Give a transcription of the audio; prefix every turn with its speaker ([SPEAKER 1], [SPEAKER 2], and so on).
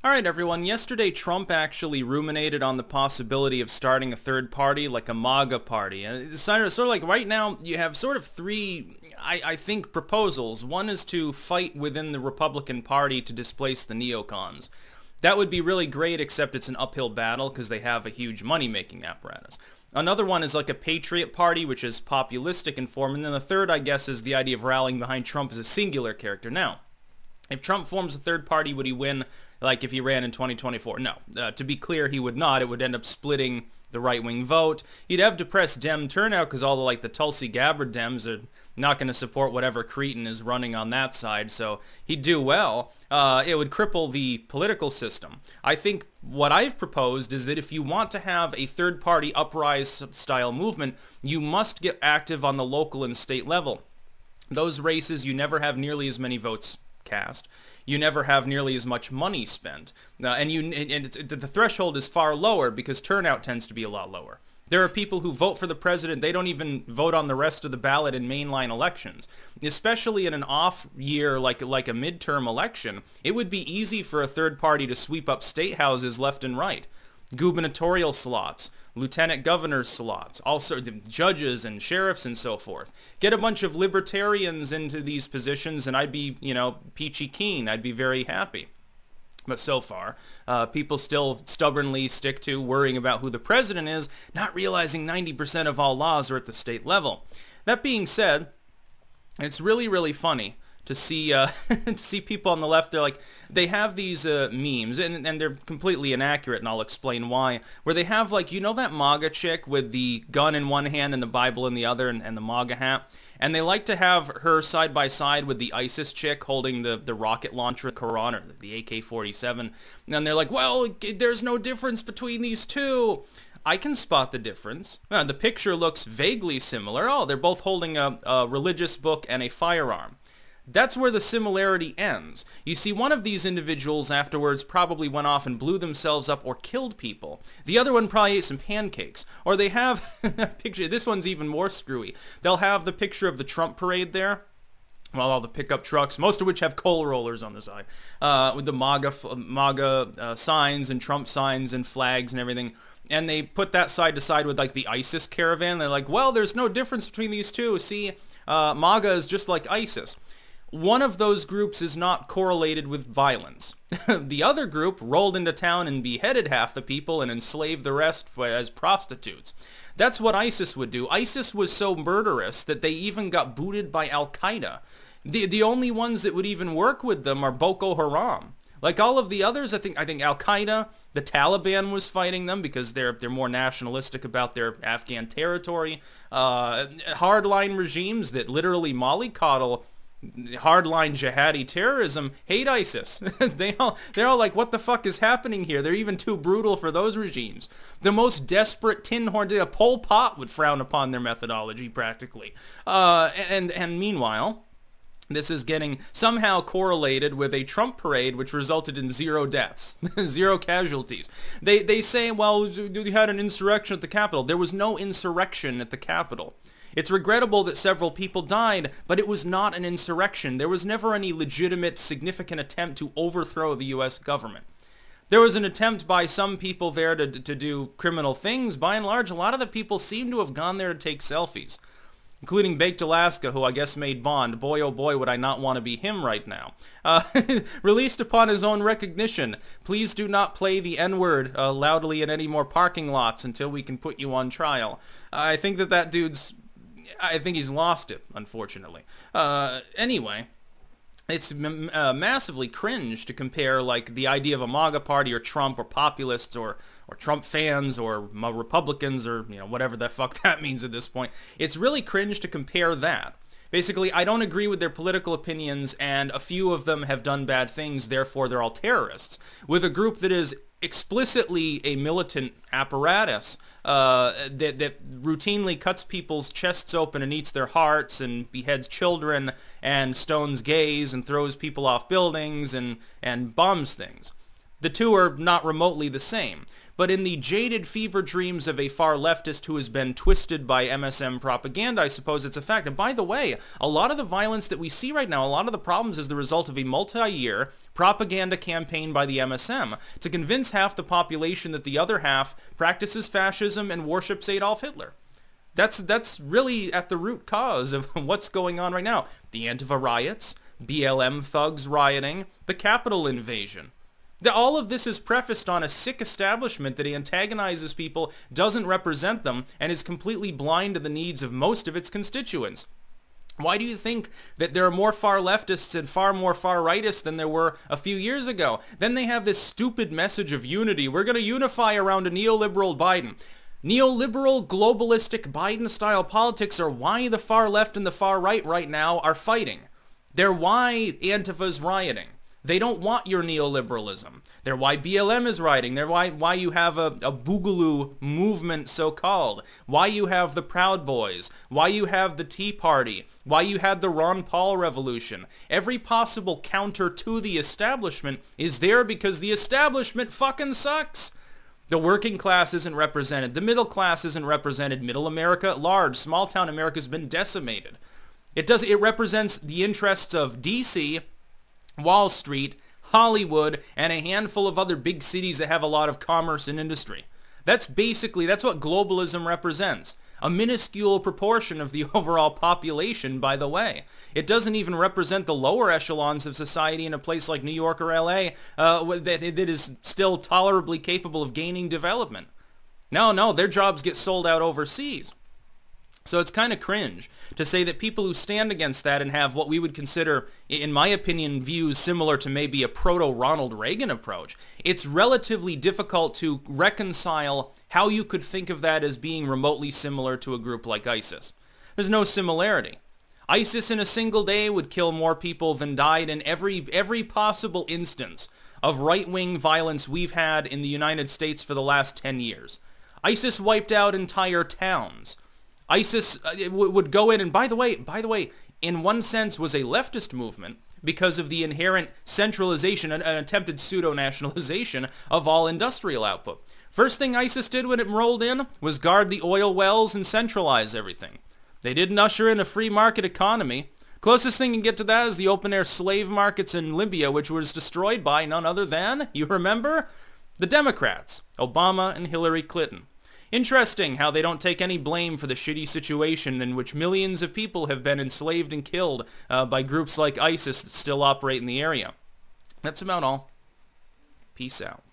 [SPEAKER 1] Alright everyone, yesterday Trump actually ruminated on the possibility of starting a third party, like a MAGA party. And it's sort of like right now you have sort of three, I think, proposals. One is to fight within the Republican Party to displace the neocons. That would be really great, except it's an uphill battle because they have a huge money-making apparatus. Another one is like a patriot party, which is populistic in form. And then the third, I guess, is the idea of rallying behind Trump as a singular character. Now, if Trump forms a third party, would he win like if he ran in 2024? No. To be clear, he would not. It would end up splitting the right-wing vote. He'd have depressed Dem turnout because all the Tulsi Gabbard Dems are not going to support whatever cretin is running on that side, so he'd do well. It would cripple the political system. I think what I've proposed is that if you want to have a third-party uprise-style movement, you must get active on the local and state level. Those races, you never have nearly as many votes cast. You never have nearly as much money spent. And the threshold is far lower because turnout tends to be a lot lower. There are people who vote for the president, they don't even vote on the rest of the ballot in mainline elections. Especially in an off year like a midterm election, it would be easy for a third party to sweep up state houses left and right. Gubernatorial slots, lieutenant governor's slots, also judges and sheriffs and so forth. Get a bunch of libertarians into these positions and I'd be, peachy keen. I'd be very happy. But so far, people still stubbornly stick to worrying about who the president is, not realizing 90% of all laws are at the state level. That being said, it's really, really funny to see to see people on the left. They have these memes, and they're completely inaccurate, and I'll explain why, where they have that MAGA chick with the gun in one hand and the Bible in the other and the MAGA hat. And they like to have her side by side with the ISIS chick holding the rocket launcher Quran, or the AK-47. And they're like, well, there's no difference between these two. I can spot the difference. The picture looks vaguely similar. Oh, they're both holding a religious book and a firearm. That's where the similarity ends. You see, one of these individuals afterwards probably went off and blew themselves up or killed people. The other one probably ate some pancakes. Or they have a picture, this one's even more screwy. They'll have the picture of the Trump parade there. Well, all the pickup trucks, most of which have coal rollers on the side, with the MAGA signs and Trump signs and flags and everything. And they put that side to side with the ISIS caravan. They're like, well, there's no difference between these two. See, MAGA is just like ISIS. One of those groups is not correlated with violence. The other group rolled into town and beheaded half the people and enslaved the rest as prostitutes. That's what ISIS would do. ISIS was so murderous that they even got booted by Al-Qaeda. The only ones that would even work with them are Boko Haram. Like all of the others, I think Al-Qaeda, the Taliban was fighting them because they're more nationalistic about their Afghan territory. Hardline regimes that literally mollycoddle hardline jihadi terrorism hate ISIS. They're all like, what the fuck is happening here? They're even too brutal for those regimes. The most desperate tin horn, Pol Pot would frown upon their methodology practically. And meanwhile, this is getting somehow correlated with a Trump parade which resulted in 0 deaths, 0 casualties. They say, well, we had an insurrection at the Capitol. There was no insurrection at the Capitol. It's regrettable that several people died, but it was not an insurrection. There was never any legitimate, significant attempt to overthrow the U.S. government. There was an attempt by some people there to do criminal things. By and large, a lot of the people seem to have gone there to take selfies, including Baked Alaska, who I guess made Bond. Boy, oh boy, would I not want to be him right now. Released upon his own recognition, please do not play the N-word loudly in any more parking lots until we can put you on trial. I think that dude's... I think he's lost it, unfortunately. Anyway, it's massively cringe to compare the idea of a MAGA party or Trump or populists or Trump fans or Republicans or whatever the fuck that means at this point. It's really cringe to compare that. Basically, I don't agree with their political opinions, and a few of them have done bad things, therefore they're all terrorists, with a group that is explicitly a militant apparatus that routinely cuts people's chests open and eats their hearts and beheads children and stones gays and throws people off buildings and bombs things. The two are not remotely the same. But in the jaded fever dreams of a far leftist who has been twisted by MSM propaganda, I suppose it's a fact. And by the way, a lot of the violence that we see right now, a lot of the problems is the result of a multi-year propaganda campaign by the MSM to convince half the population that the other half practices fascism and worships Adolf Hitler. That's really at the root cause of what's going on right now. The Antifa riots, BLM thugs rioting, the Capitol invasion. All of this is prefaced on a sick establishment that antagonizes people, doesn't represent them, and is completely blind to the needs of most of its constituents. Why do you think that there are more far leftists and far more far rightists than there were a few years ago? Then they have this stupid message of unity. We're going to unify around a neoliberal Biden. Neoliberal, globalistic, Biden-style politics are why the far left and the far right now are fighting. They're why Antifa's rioting. They don't want your neoliberalism. They're why BLM is rioting. They're why you have a Boogaloo movement, so-called. Why you have the Proud Boys. Why you have the Tea Party. Why you had the Ron Paul Revolution. Every possible counter to the establishment is there because the establishment fucking sucks. The working class isn't represented. The middle class isn't represented. Middle America at large, small town America has been decimated. It represents the interests of DC, Wall Street, Hollywood, and a handful of other big cities that have a lot of commerce and industry. That's what globalism represents. A minuscule proportion of the overall population, by the way. It doesn't even represent the lower echelons of society in a place like New York or LA that is still tolerably capable of gaining development. No, their jobs get sold out overseas. So it's kind of cringe to say that people who stand against that and have what we would consider, in my opinion, views similar to maybe a proto-Ronald Reagan approach, it's relatively difficult to reconcile how you could think of that as being remotely similar to a group like ISIS. There's no similarity. ISIS in a single day would kill more people than died in every possible instance of right-wing violence we've had in the United States for the last 10 years. ISIS wiped out entire towns. ISIS would go in, and by the way, in one sense was a leftist movement because of the inherent centralization and attempted pseudo-nationalization of all industrial output. First thing ISIS did when it rolled in was guard the oil wells and centralize everything. They didn't usher in a free market economy. Closest thing you can get to that is the open-air slave markets in Libya, which was destroyed by none other than, you remember? The Democrats, Obama and Hillary Clinton. Interesting how they don't take any blame for the shitty situation in which millions of people have been enslaved and killed by groups like ISIS that still operate in the area. That's about all. Peace out.